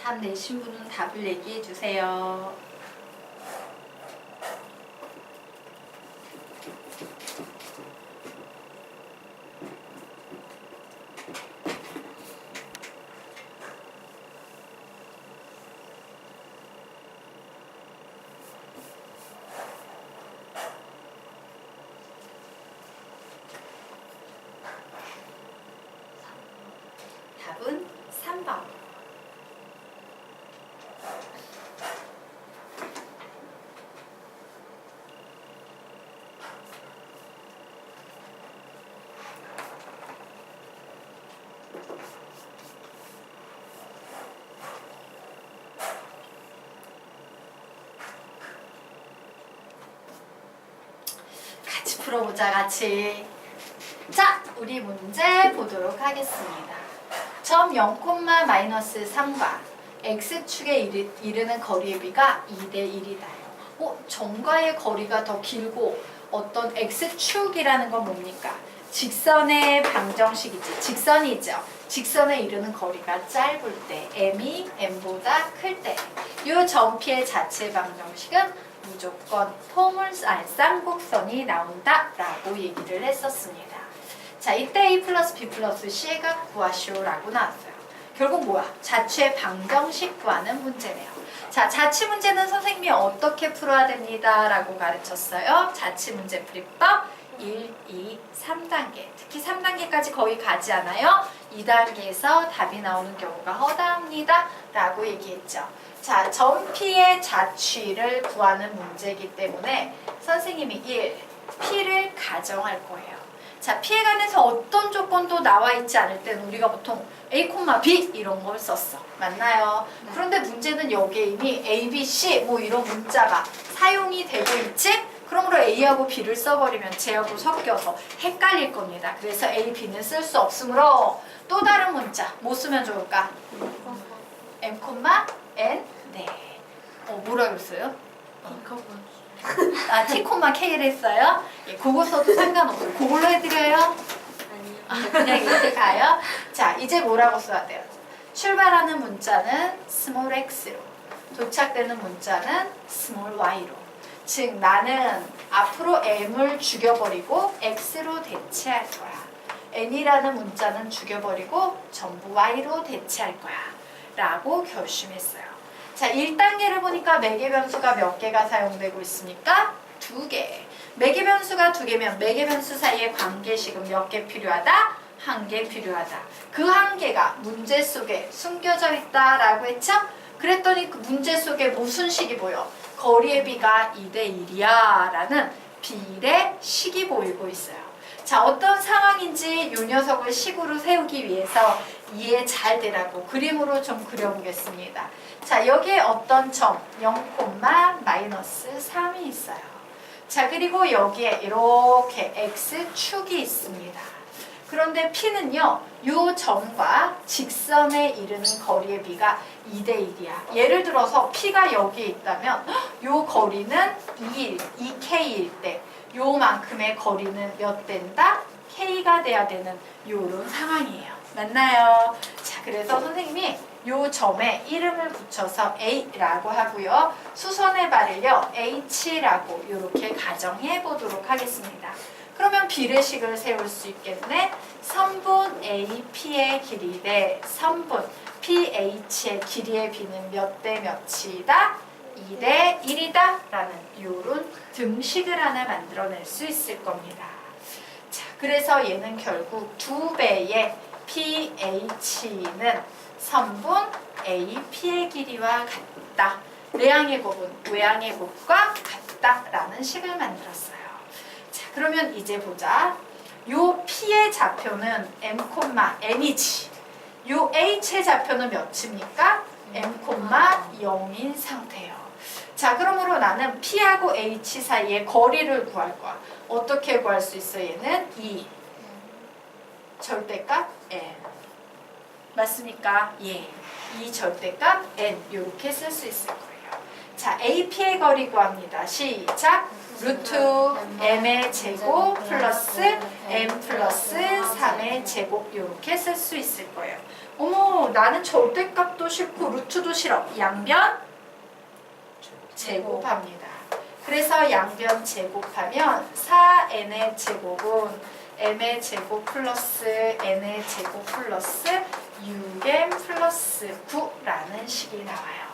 답 내신 분은 답을 얘기해 주세요. 답은 3번. 같이 풀어보자, 같이. 자, 우리 문제 보도록 하겠습니다. 점 0,-3과 x축에 이르는 거리의 비가 2대 1이다. 점과의 거리가 더 길고 어떤 x축이라는 건 뭡니까? 직선의 방정식이지. 직선이죠. 직선에 이르는 거리가 짧을 때, m이 m보다 클 때, 이 점피의 자체 방정식은 무조건 쌍곡선이 나온다라고 얘기를 했었습니다. 자, 이때 A 플러스 B 플러스 C가 구하시오라고 나왔어요. 결국 뭐야? 자취의 방정식 구하는 문제네요. 자, 자취 문제는 선생님이 어떻게 풀어야 됩니다 라고 가르쳤어요. 자취 문제 풀이법 1, 2, 3단계. 특히 3단계까지 거의 가지 않아요. 2단계에서 답이 나오는 경우가 허다합니다 라고 얘기했죠. 자, 점P의 자취를 구하는 문제이기 때문에 선생님이 1, P를 가정할 거예요. 자, P에 관해서 어떤 조건도 나와 있지 않을 때는 우리가 보통 A, B 이런 걸 썼어. 맞나요? 네. 그런데 문제는 여기에 이미 A, B, C 뭐 이런 문자가 사용이 되고 있지? 그러므로 A하고 B를 써버리면 J하고 섞여서 헷갈릴 겁니다. 그래서 A, B는 쓸 수 없으므로 또 다른 문자 뭐 쓰면 좋을까? M, N? 네. 뭐라 그랬어요? T, K를 했어요? 예, 그거 써도 상관없어요. 그걸로 해드려요? 아니요. 그냥 이렇게 가요? 자, 이제 뭐라고 써야 돼요? 출발하는 문자는 스몰 x로, 도착되는 문자는 스몰 y로. 즉, 나는 앞으로 m을 죽여버리고 x로 대체할 거야. n이라는 문자는 죽여버리고 전부 y로 대체할 거야. 라고 결심했어요. 자, 1단계를 보니까 매개 변수가 몇 개가 사용되고 있습니까? 2개. 매개 변수가 2개면 매개 변수 사이의 관계식은 몇 개 필요하다? 1개 필요하다. 그 1개가 문제 속에 숨겨져 있다라고 했죠? 그랬더니 그 문제 속에 무슨 식이 보여? 거리의 비가 2대 1이야 라는 비례 식이 보이고 있어요. 자, 어떤 상황인지 이 녀석을 식으로 세우기 위해서 이해 잘 되라고 그림으로 좀 그려보겠습니다. 자, 여기에 어떤 점 0,-3이 있어요. 자, 그리고 여기에 이렇게 x축이 있습니다. 그런데 P는요, 이 점과 직선에 이르는 거리의 비가 2대 1이야. 예를 들어서 P가 여기에 있다면 이 거리는 2K일 때 요만큼의 거리는 몇 된다? K가 돼야 되는 요런 상황이에요. 맞나요? 자, 그래서 선생님이 요 점에 이름을 붙여서 A라고 하고요. 수선의 발을요, H라고 이렇게 가정해 보도록 하겠습니다. 그러면 비례식을 세울 수 있겠네. 선분 AP의 길이 대 선분 PH의 길이의 비는 몇 대 몇이다? 2대 1이다 라는 요런 등식을 하나 만들어낼 수 있을 겁니다. 자, 그래서 얘는 결국 2배의 PH는 선분 AP의 길이와 같다. 내항의 곱은 외항의 곱과 같다라는 식을 만들었어요. 자, 그러면 이제 보자. 요 P의 좌표는 M,N이지. 요 H의 좌표는 몇입니까? M,0인 상태예요. 자, 그러므로 나는 P하고 H 사이의 거리를 구할 거야. 어떻게 구할 수 있어? 얘는 2. 절대값 N. 맞습니까? 예. 2 절대값 N. 이렇게 쓸 수 있을 거예요. 자, AP의 거리 구합니다. 시작. 루트 m의 제곱 플러스 m 플러스 3의 제곱 이렇게 쓸 수 있을 거예요. 어머, 나는 절대값도 싫고 루트도 싫어. 양변 제곱합니다. 그래서 양변 제곱하면 4n의 제곱은 m의 제곱 플러스 n의 제곱 플러스 6m 플러스 9라는 식이 나와요.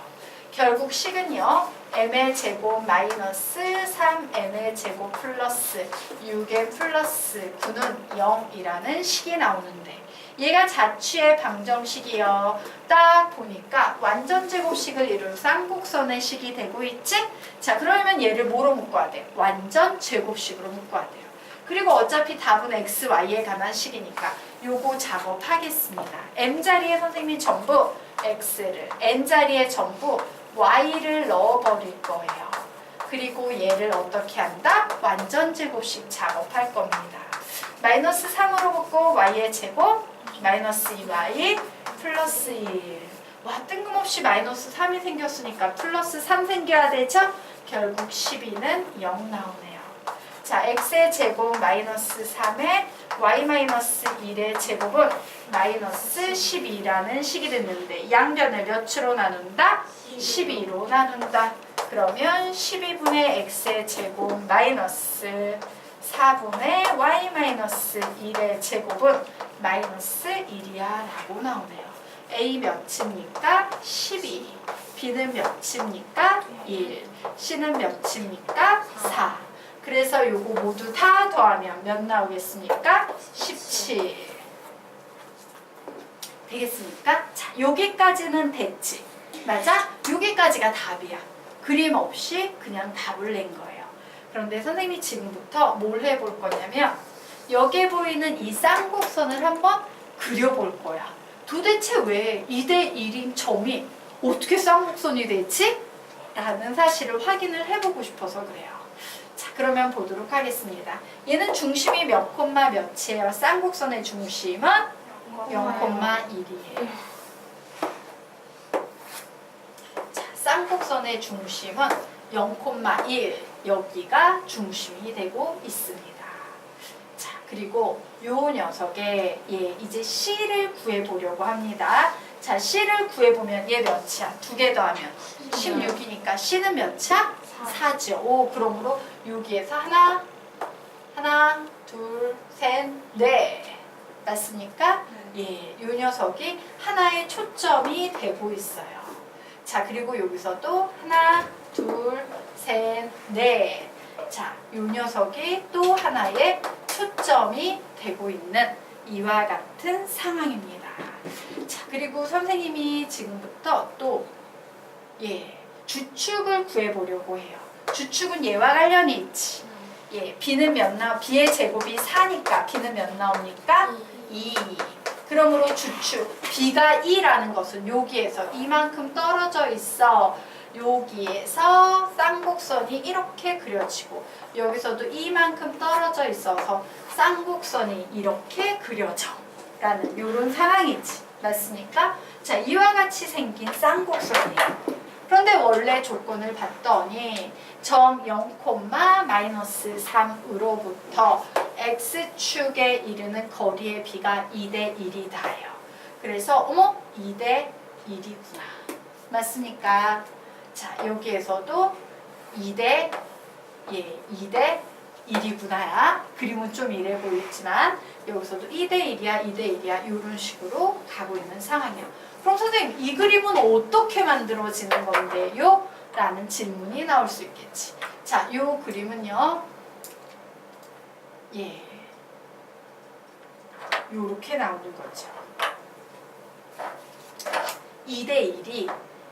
결국 식은요, m의 제곱 마이너스 3n의 제곱 플러스 6m 플러스 9는 0이라는 식이 나오는데, 얘가 자취의 방정식이요. 딱 보니까 완전 제곱식을 이룬 쌍곡선의 식이 되고 있지? 자, 그러면 얘를 뭐로 묶어야 돼? 완전 제곱식으로 묶어야 돼요. 그리고 어차피 답은 x, y에 관한 식이니까 요거 작업하겠습니다. m자리에 선생님이 전부 x를, n자리에 전부 y를 넣어버릴 거예요. 그리고 얘를 어떻게 한다? 완전 제곱식 작업할 겁니다. 마이너스 3으로 묶고 y의 제곱 마이너스 2y 플러스 1. 와, 뜬금없이 마이너스 3이 생겼으니까 플러스 3 생겨야 되죠? 결국 12는 0 나오네요. 자, x의 제곱 마이너스 3에 y 마이너스 1의 제곱은 마이너스 12라는 식이 됐는데, 양변을 몇으로 나눈다? 12로 나눈다. 그러면 12분의 x의 제곱 마이너스 4분의 y 마이너스 1의 제곱은 마이너스 1이야 라고 나오네요. a 몇입니까? 12. b는 몇입니까? 1. c는 몇입니까? 4. 그래서 요거 모두 다 더하면 몇 나오겠습니까? 17. 되겠습니까? 자, 여기까지는 됐지. 맞아? 여기까지가 답이야. 그림 없이 그냥 답을 낸 거예요. 그런데 선생님이 지금부터 뭘 해볼 거냐면, 여기에 보이는 이 쌍곡선을 한번 그려볼 거야. 도대체 왜 2대 1인 점이 어떻게 쌍곡선이 되지? 라는 사실을 확인을 해보고 싶어서 그래요. 자, 그러면 보도록 하겠습니다. 얘는 중심이 몇 콤마 몇이에요? 쌍곡선의 중심은 0,1이에요. 자, 쌍곡선의 중심은 0,1. 여기가 중심이 되고 있습니다. 자, 그리고 요 녀석의 이제 C를 구해보려고 합니다. 자, C를 구해보면 얘 몇이야? 두 개 더하면 16이니까 C는 몇이야? 4죠. 오, 그러므로 여기에서 하나, 둘, 셋, 넷. 맞습니까? 예, 요 녀석이 하나의 초점이 되고 있어요. 자, 그리고 여기서도 하나, 둘, 셋, 넷. 자, 요 녀석이 또 하나의 초점이 되고 있는 이와 같은 상황입니다. 자, 그리고 선생님이 지금부터 또 주축을 구해보려고 해요. 주축은 얘와 관련이 있지. b는 b의 제곱이 4니까 b는 몇 나옵니까? 2. 그러므로 주축 b가 2라는 것은 여기에서 이만큼 떨어져 있어. 여기에서 쌍곡선이 이렇게 그려지고, 여기서도 이만큼 떨어져 있어서 쌍곡선이 이렇게 그려져 라는 이런 상황이지. 맞습니까? 자, 이와 같이 생긴 쌍곡선이에요. 그런데 원래 조건을 봤더니 점 0,-3으로부터 x축에 이르는 거리의 비가 2대 1이다요. 그래서 어머, 2대 1이구나. 맞습니까? 자, 여기에서도 2대 1이구나. 그림은 좀 이래 보이지만 여기서도 2대 1이야, 2대 1이야 이런 식으로 가고 있는 상황이에요. 그럼 선생님, 이 그림은 어떻게 만들어지는 건데요? 라는 질문이 나올 수 있겠지. 자, 이 그림은요. 요렇게 나오는 거죠. 2대 1이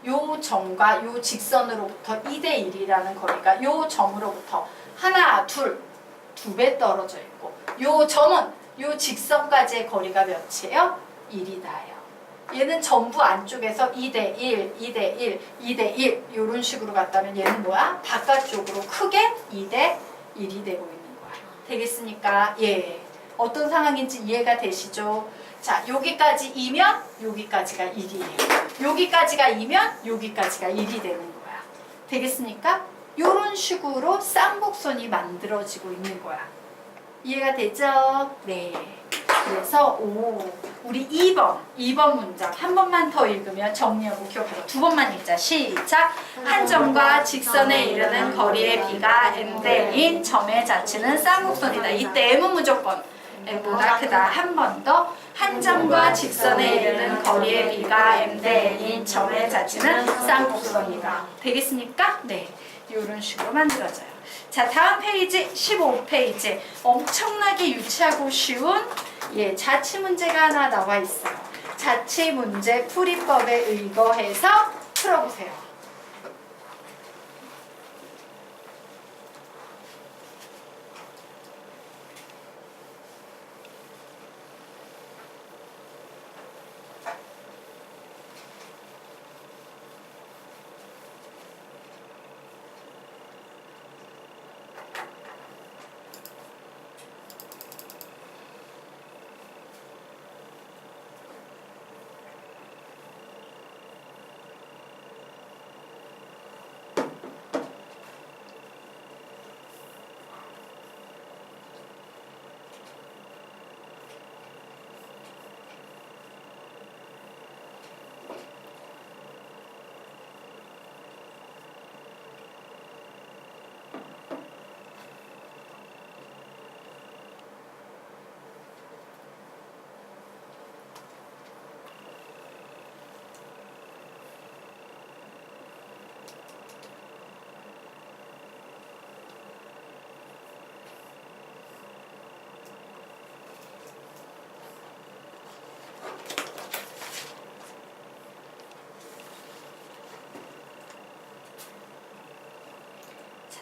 요 점과 요 직선으로부터 2대 1이라는 거리가 요 점으로부터 하나, 둘, 2배 떨어져 있고, 요 점은 요 직선까지의 거리가 몇이에요? 1이다요. 얘는 전부 안쪽에서 2대 1, 2대 1, 2대 1 이런 식으로 갔다면 얘는 뭐야? 바깥쪽으로 크게 2대 1이 되고 있는 거야. 되겠습니까? 예. 어떤 상황인지 이해가 되시죠? 자, 여기까지 2면 여기까지가 1이에요. 여기까지가 2면 여기까지가 1이 되는 거야. 되겠습니까? 이런 식으로 쌍곡선이 만들어지고 있는 거야. 이해가 되죠? 네. 그래서 우리 2번 문장 한 번만 더 읽으면 정리하고 기억하고 두 번만 읽자. 시작. 한 점과 직선에 이르는 거리의 비가 m대인 점의 자치는 쌍곡선이다. 이때 m은 무조건 m보다 크다. 한 번 더. 한 점과 직선에 이르는 거리의 비가 m대인 점의 자치는 쌍곡선이다. 되겠습니까? 네. 이런 식으로 만들어져요. 자, 다음 페이지 15페이지 엄청나게 유치하고 쉬운 자치 문제가 하나 나와 있어요. 자치 문제 풀이법에 의거해서 풀어보세요.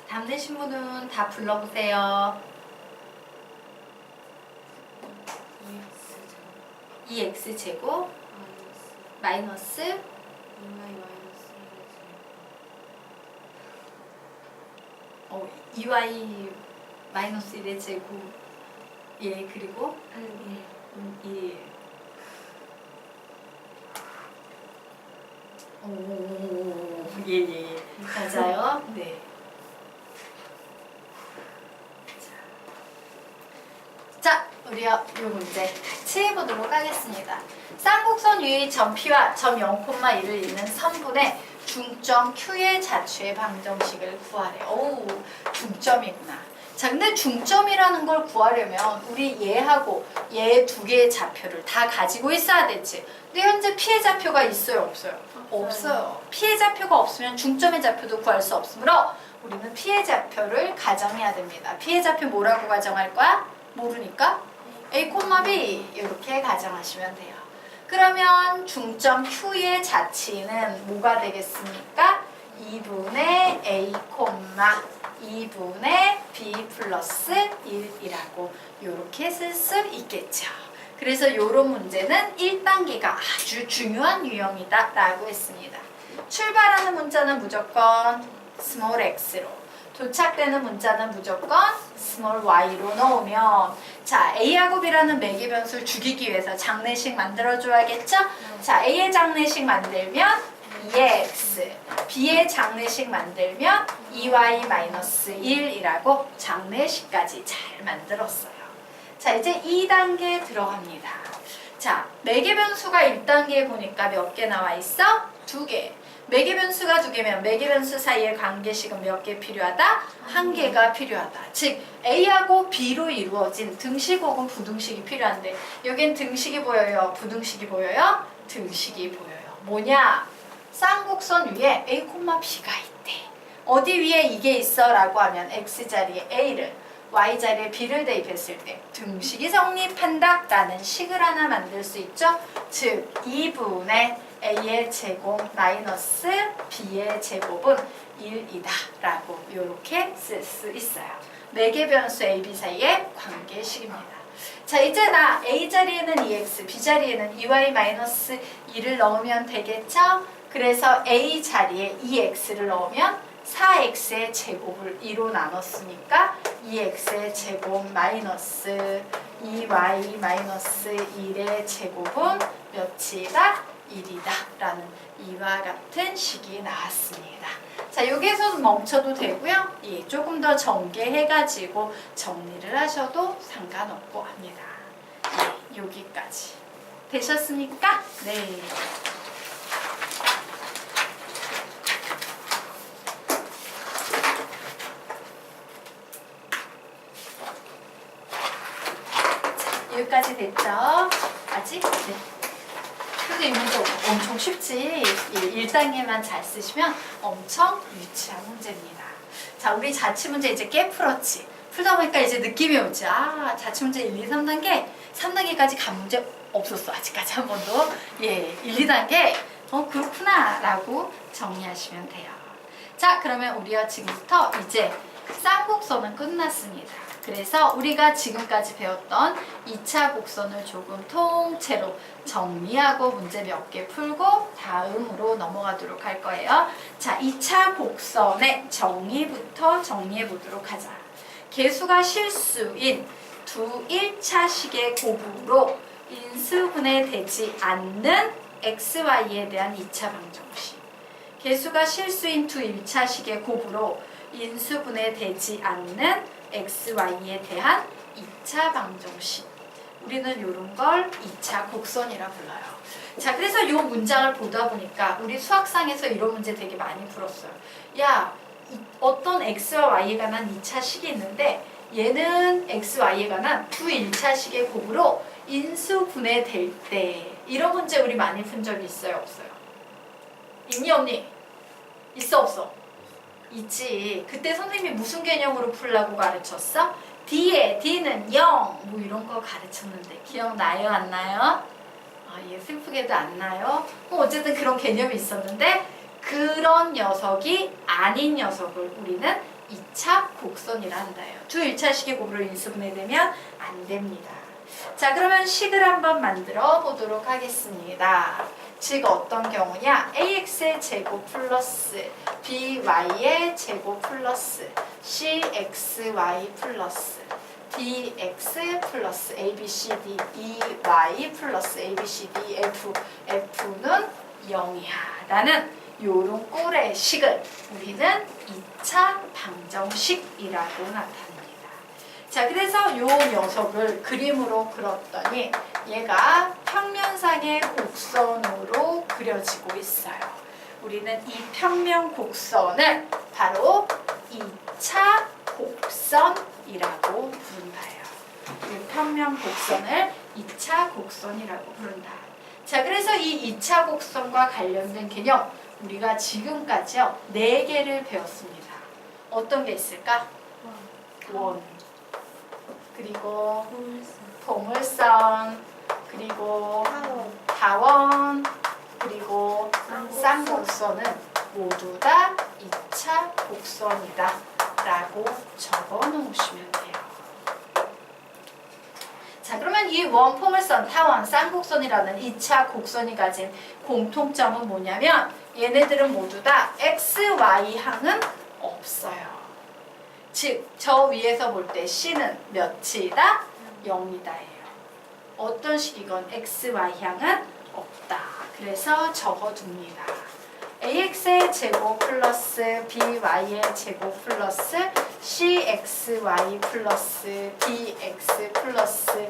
답 내신 분은 다 불러보세요. 2x제곱 마이너스 2y 마이너스 1의 제곱 그리고 1 맞아요. 네. 자, 우리 이 문제 같이 해보도록 하겠습니다. 쌍곡선 위의 점 P와 점 0,1을 잇는 선분의 중점 Q의 자취의 방정식을 구하래. 중점이구나. 자, 근데 중점이라는 걸 구하려면 우리 얘하고 얘 두 개의 좌표를 다 가지고 있어야 되지. 근데 현재 P의 좌표가 있어요, 없어요? 없어요. P의 좌표가 없으면 중점의 좌표도 구할 수 없으므로 우리는 P의 좌표를 가정해야 됩니다. P의 좌표 뭐라고 가정할 거야? 모르니까 A, B 이렇게 가정하시면 돼요. 그러면 중점 Q의 자치는 뭐가 되겠습니까? 2분의 A, 2분의 B 플러스 1이라고 이렇게 쓸 수 있겠죠. 그래서 이런 문제는 1단계가 아주 중요한 유형이다 라고 했습니다. 출발하는 문자는 무조건 스몰 x로, 도착되는 문자는 무조건 스몰 y로 넣으면, 자, A하고 B라는 매개 변수를 죽이기 위해서 장례식 만들어줘야겠죠? 자, A의 장례식 만들면 2x, B의 장례식 만들면 2y-1이라고 장례식까지 잘 만들었어요. 자, 이제 2단계 들어갑니다. 자, 매개 변수가 1단계에 보니까 몇 개 나와 있어? 2개. 매개 변수가 2개면 매개 변수 사이의 관계식은 몇 개 필요하다? 1개가 필요하다. 즉 A하고 B로 이루어진 등식 혹은 부등식이 필요한데 여긴 등식이 보여요? 부등식이 보여요? 등식이 보여요. 뭐냐? 쌍곡선 위에 A, B가 있대. 어디 위에 이게 있어? 라고 하면 X자리에 A를, Y자리에 B를 대입했을 때 등식이 성립한다 라는 식을 하나 만들 수 있죠. 즉 2분의 A의 제곱 마이너스 B의 제곱은 1이다 라고 이렇게 쓸 수 있어요. 매개 변수 A, B 사이의 관계식입니다. 자, 이제 나 A자리에는 2x, B자리에는 2y-1을 넣으면 되겠죠? 그래서 A자리에 2x를 넣으면 4x의 제곱을 2로 나눴으니까 2x의 제곱 마이너스 2y-1의 제곱은 몇이다? 1이다 라는 이와 같은 식이 나왔습니다. 자, 여기서 멈춰도 되고요. 예, 조금 더 전개해가지고 정리를 하셔도 상관없고 합니다. 예, 여기까지 되셨습니까? 네. 여기까지 됐죠? 아직? 네. 근데 이 문제 엄청 쉽지? 1단계만 잘 쓰시면 엄청 유치한 문제입니다. 자, 우리 자취문제 이제 꽤 풀었지? 풀다 보니까 이제 느낌이 오지? 아, 자취문제 1, 2, 3단계? 3단계까지 간 문제 없었어. 아직까지 한 번도. 예, 1, 2단계? 그렇구나. 라고 정리하시면 돼요. 자, 그러면 우리가 지금부터 이제 쌍곡선은 끝났습니다. 그래서 우리가 지금까지 배웠던 2차 곡선을 조금 통째로 정리하고 문제 몇 개 풀고 다음으로 넘어가도록 할 거예요. 자, 2차 곡선의 정의부터 정리해 보도록 하자. 개수가 실수인 두 1차식의 곱으로 인수분해 되지 않는 XY에 대한 2차 방정식. 개수가 실수인 두 1차식의 곱으로 인수분해 되지 않는 XY에 대한 2차 방정식. 우리는 이런 걸 2차 곡선이라 불러요. 자, 그래서 이 문장을 보다 보니까 우리 수학상에서 이런 문제 되게 많이 풀었어요. 야, 어떤 X와 Y에 관한 2차식이 있는데 얘는 XY에 관한 두 1차식의 곱으로 인수분해될 때 이런 문제 우리 많이 푼 적이 있어요? 없어요? 있니 없니? 있어 없어? 있지. 그때 선생님이 무슨 개념으로 풀라고 가르쳤어? D는 0, 뭐 이런 거 가르쳤는데 기억나요? 안 나요? 예, 슬프게도 안 나요? 어쨌든 그런 개념이 있었는데 그런 녀석이 아닌 녀석을 우리는 2차 곡선이라 한다요. 두 1차식의 곱으로 인수분해되면 안 됩니다. 자, 그러면 식을 한번 만들어 보도록 하겠습니다. 즉 어떤 경우냐? ax의 제곱 플러스 by의 제곱 플러스 cxy 플러스 dx 플러스 abcd ey 플러스 abcd f는 0이야 라는 요런 꼴의 식을 우리는 2차 방정식이라고 나타냅니다. 자, 그래서 요 녀석을 그림으로 그렸더니 얘가 평면상의 곡선으로 그려지고 있어요. 우리는 이 평면 곡선을 바로 2차 곡선이라고 부른다요. 이 평면 곡선을 2차 곡선이라고 부른다. 자, 그래서 이 2차 곡선과 관련된 개념 우리가 지금까지요 4개를 배웠습니다. 어떤 게 있을까? 원, 그리고 포물선, 그리고 타원, 그리고 쌍곡선은 모두 다 2차 곡선이다 라고 적어 놓으시면 돼요. 자, 그러면 이 원, 포물선, 타원, 쌍곡선이라는 2차 곡선이 가진 공통점은 뭐냐면 얘네들은 모두 다 XY항은 없어요. 즉, 저 위에서 볼 때 C는 몇이다? 0이다예요. 어떤 식이건 XY향은 없다. 그래서 적어둡니다. AX의 제곱 플러스 BY의 제곱 플러스 CXY 플러스 DX 플러스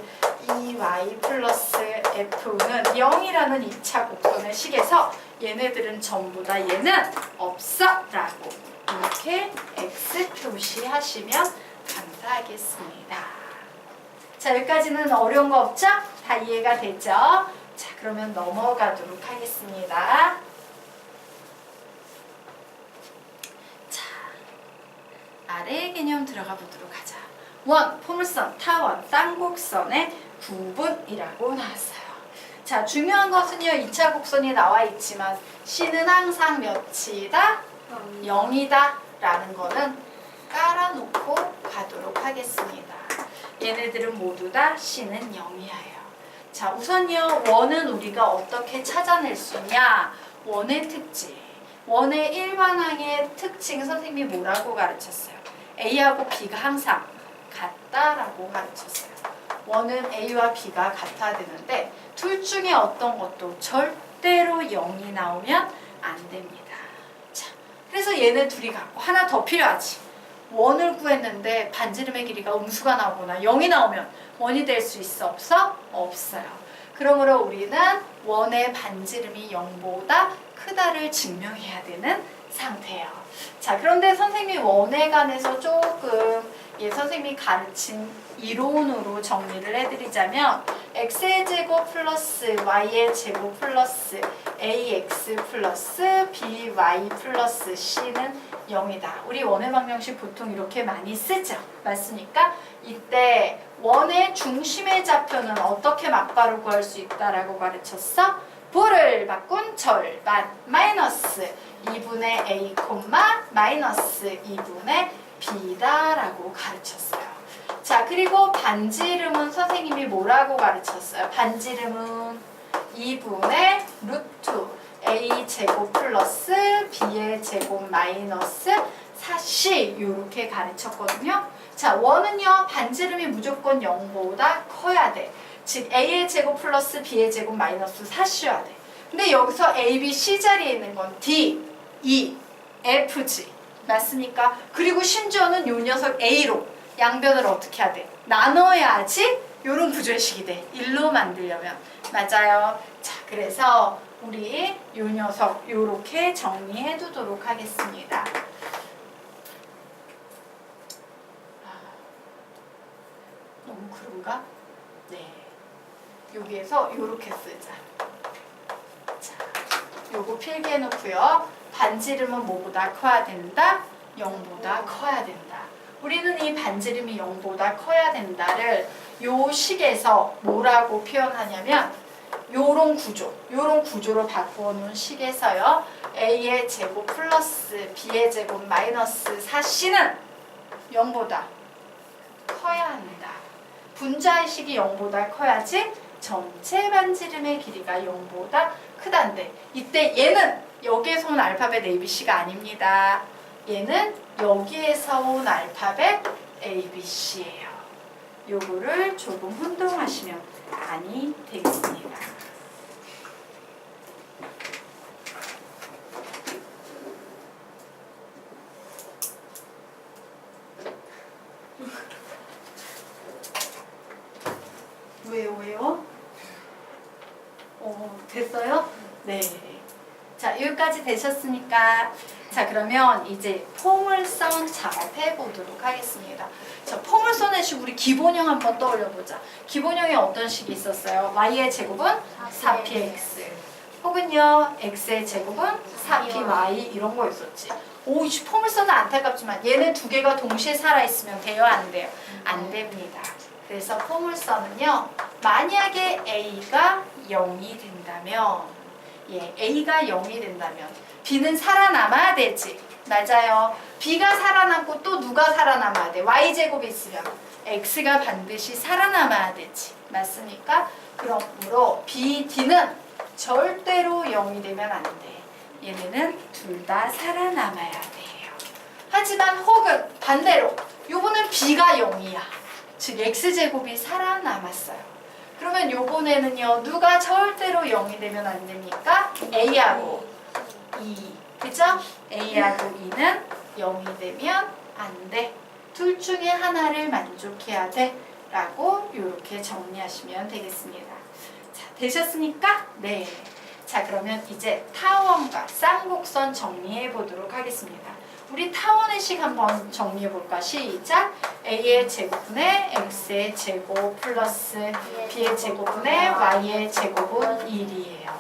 EY 플러스 F는 0이라는 2차 곡선의 식에서 얘네들은 전부 다 얘는 없어 라고 이렇게 X 표시하시면 감사하겠습니다. 자, 여기까지는 어려운 거 없죠? 다 이해가 됐죠? 자, 그러면 넘어가도록 하겠습니다. 자, 아래 개념 들어가 보도록 하자. 원, 포물선, 타원, 쌍곡선의 구분이라고 나왔어요. 자, 중요한 것은요, 2차 곡선이 나와 있지만 C는 항상 몇이다? 0이다 라는 거는 깔아놓고 가도록 하겠습니다. 얘네들은 모두 다 C는 0이에요. 자, 우선요, 원은 우리가 어떻게 찾아낼 수 있냐? 원의 특징. 원의 일반항의 특징 선생님이 뭐라고 가르쳤어요? A하고 B가 항상 같다라고 가르쳤어요. 원은 A와 B가 같아야 되는데 둘 중에 어떤 것도 절대 절대로 0이 나오면 안 됩니다. 자, 그래서 얘네 둘이 갖고 하나 더 필요하지. 원을 구했는데 반지름의 길이가 음수가 나오거나 0이 나오면 원이 될 수 있어? 없어? 없어요. 그러므로 우리는 원의 반지름이 0보다 크다를 증명해야 되는 상태예요. 자, 그런데 선생님이 원에 관해서 조금 선생님이 가르친 이론으로 정리를 해드리자면 x의 제곱 플러스 y의 제곱 플러스 ax 플러스 by 플러스 c는 0이다. 우리 원의 방정식 보통 이렇게 많이 쓰죠. 맞습니까? 이때 원의 중심의 좌표는 어떻게 맞바로 구할 수 있다라고 가르쳤어? 부를 바꾼 절반 마이너스 2분의 a, 마이너스 2분의 b다라고 가르쳤어요. 자, 그리고 반지름은 선생님이 뭐라고 가르쳤어요? 반지름은 2분의 루트 a 제곱 플러스 b의 제곱 마이너스 4c 이렇게 가르쳤거든요. 자, 원은요 반지름이 무조건 0보다 커야 돼. 즉 a의 제곱 플러스 b의 제곱 마이너스 4c여야 돼. 근데 여기서 a, b, c 자리에 있는 건 d, e, fg 맞습니까? 그리고 심지어는 요 녀석 a로 양변을 어떻게 해야 돼? 나눠야지 요런 구조식이 돼. 1로 만들려면. 맞아요. 자, 그래서 우리 요 녀석 요렇게 정리해 두도록 하겠습니다. 너무 그런가? 네. 여기에서 요렇게 쓰자. 자, 요거 필기해 놓고요. 반지름은 뭐보다 커야 된다? 0보다 커야 된다. 우리는 이 반지름이 0보다 커야 된다를 요 식에서 뭐라고 표현하냐면 요런 구조로 바꾸어 놓은 식에서요. a의 제곱 플러스 b의 제곱 마이너스 4c는 0보다 커야 한다. 분자의 식이 0보다 커야지 전체 반지름의 길이가 0보다 크단데 이때 얘는 여기에서 온 알파벳 ABC가 아닙니다. 얘는 여기에서 온 알파벳 ABC예요. 요거를 조금 혼동하시면 아니 되겠습니다. 왜요? 됐어요? 네. 자, 여기까지 되셨으니까 자, 그러면 이제 포물선 작업해 보도록 하겠습니다. 자, 포물선의 식 우리 기본형 한번 떠올려 보자. 기본형에 어떤 식이 있었어요? y의 제곱은 4px 혹은요 x의 제곱은 4py 이런 거 있었지. 오, 이 포물선은 안타깝지만 얘네 두 개가 동시에 살아있으면 돼요? 안 돼요? 안 됩니다. 그래서 포물선은요 만약에 a가 0이 된다면 a가 0이 된다면 b는 살아남아야 되지. 맞아요. b가 살아남고 또 누가 살아남아야 돼? y제곱이 있으면 x가 반드시 살아남아야 되지. 맞습니까? 그러므로 b, d는 절대로 0이 되면 안 돼. 얘네는 둘 다 살아남아야 돼요. 하지만 혹은 반대로 요거는 b가 0이야. 즉 x제곱이 살아남았어요. 그러면 요번에는요 누가 절대로 0이 되면 안 됩니까? a하고 2 그죠? a하고 2는 0이 되면 안 돼. 둘 중에 하나를 만족해야 돼 라고 이렇게 정리하시면 되겠습니다. 자, 되셨습니까? 네. 자, 그러면 이제 타원과 쌍곡선 정리해 보도록 하겠습니다. 우리 타원의 식 한번 정리해 볼까? 시작! a의 제곱분의 x의 제곱 플러스 b의 제곱분의 y의 제곱은 1이에요.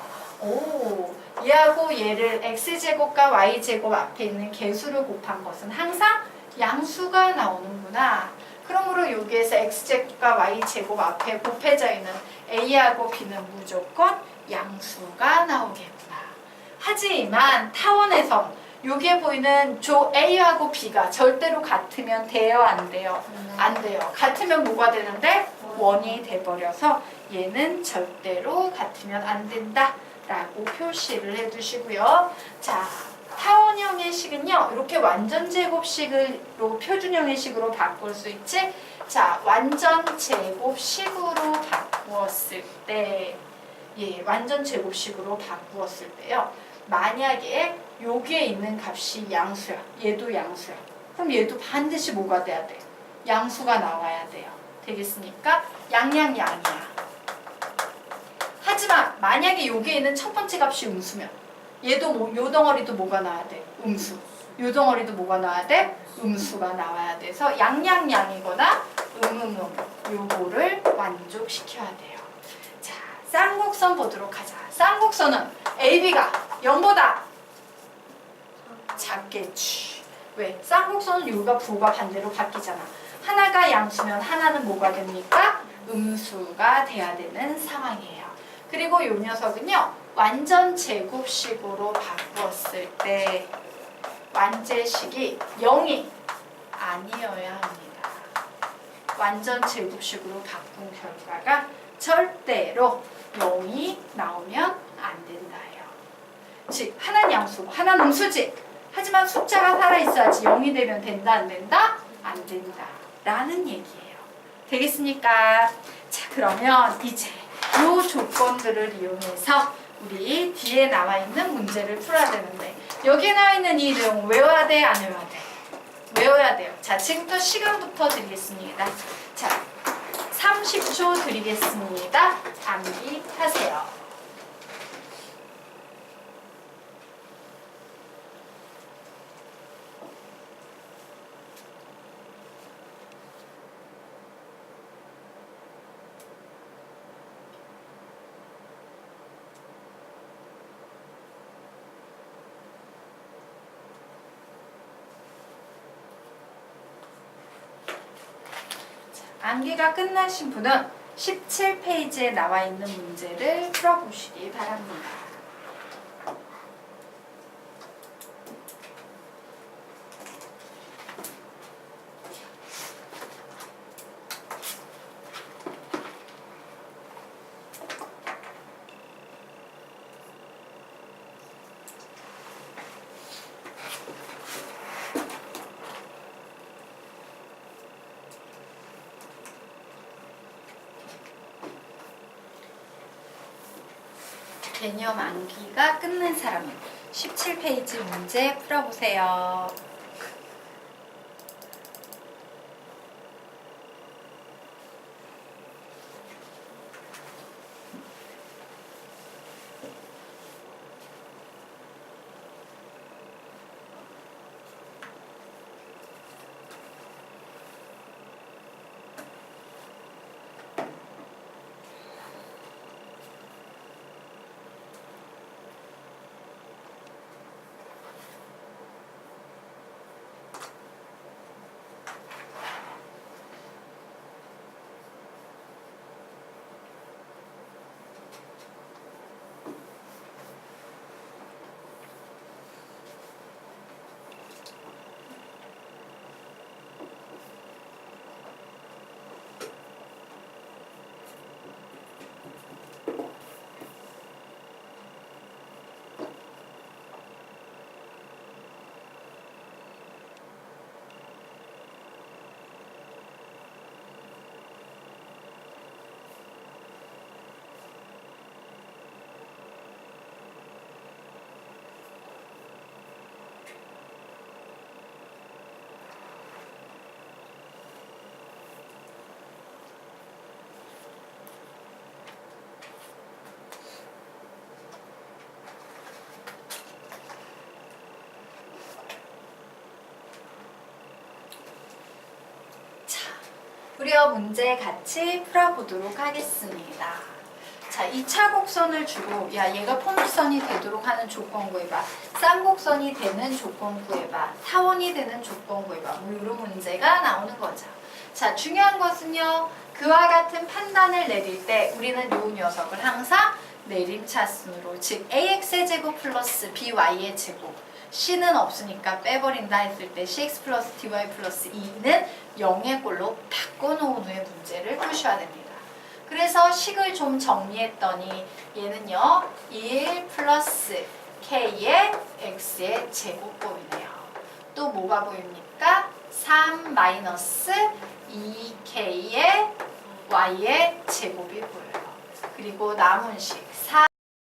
오, 얘하고 얘를 x제곱과 y제곱 앞에 있는 개수를 곱한 것은 항상 양수가 나오는구나. 그러므로 여기에서 x제곱과 y제곱 앞에 곱해져 있는 a하고 b는 무조건 양수가 나오겠구나. 하지만 타원에선 여기에 보이는 조 A하고 B가 절대로 같으면 돼요? 안 돼요? 안 돼요. 같으면 뭐가 되는데? 원이 돼버려서 얘는 절대로 같으면 안 된다 라고 표시를 해두시고요. 자, 타원형의 식은요 이렇게 완전 제곱식으로 표준형의 식으로 바꿀 수 있지? 자, 완전 제곱식으로 바꾸었을 때 예, 완전 제곱식으로 바꾸었을 때요. 만약에 여기에 있는 값이 양수야. 얘도 양수야. 그럼 얘도 반드시 뭐가 돼야 돼? 양수가 나와야 돼요. 되겠습니까? 양양양이야. 하지만 만약에 여기에 있는 첫 번째 값이 음수면 얘도 요 덩어리도 뭐가 나와야 돼? 음수. 요 덩어리도 뭐가 나와야 돼? 음수가 나와야 돼서 양양양이거나 요거를 만족시켜야 돼요. 자, 쌍곡선 보도록 하자. 쌍곡선은 AB가 0보다 작겠지. 왜? 쌍곡선은 요가 부호가 반대로 바뀌잖아. 하나가 양수면 하나는 뭐가 됩니까? 음수가 돼야 되는 상황이에요. 그리고 요 녀석은요. 완전 제곱식으로 바꾸었을 때 완제식이 0이 아니어야 합니다. 완전 제곱식으로 바꾼 결과가 절대로 0이 나오면 안 된다예요. 즉 하나는 양수고 하나는 음수지. 하지만 숫자가 살아있어야지 0이 되면 된다 안 된다? 안 된다 라는 얘기예요. 되겠습니까? 자, 그러면 이제 이 조건들을 이용해서 우리 뒤에 나와 있는 문제를 풀어야 되는데 여기에 나와 있는 이 내용 외워야 돼? 안 외워야 돼? 외워야 돼요. 자, 지금부터 시간부터 드리겠습니다. 자, 30초 드리겠습니다. 암기하세요. 암기가 끝나신 분은 17페이지에 나와 있는 문제를 풀어보시기 바랍니다. 개념 암기가 끝난 사람은 17페이지 문제 풀어보세요. 우리와 문제 같이 풀어보도록 하겠습니다. 자, 2차 곡선을 주고 야 얘가 포물선이 되도록 하는 조건 구해봐. 쌍곡선이 되는 조건 구해봐. 타원이 되는 조건 구해봐. 뭐 이런 문제가 나오는 거죠. 자, 중요한 것은요. 그와 같은 판단을 내릴 때 우리는 이 녀석을 항상 내림차순으로 즉 ax의 제곱 플러스 by의 제곱 c는 없으니까 빼버린다 했을 때 cx 플러스 dy 플러스 2는 0의 꼴로 바꿔놓은 후에 문제를 푸셔야 됩니다. 그래서 식을 좀 정리했더니 얘는요 1 플러스 k의 x의 제곱 보이네요. 또 뭐가 보입니까? 3 마이너스 2k의 y의 제곱이 보여요. 그리고 남은 식 4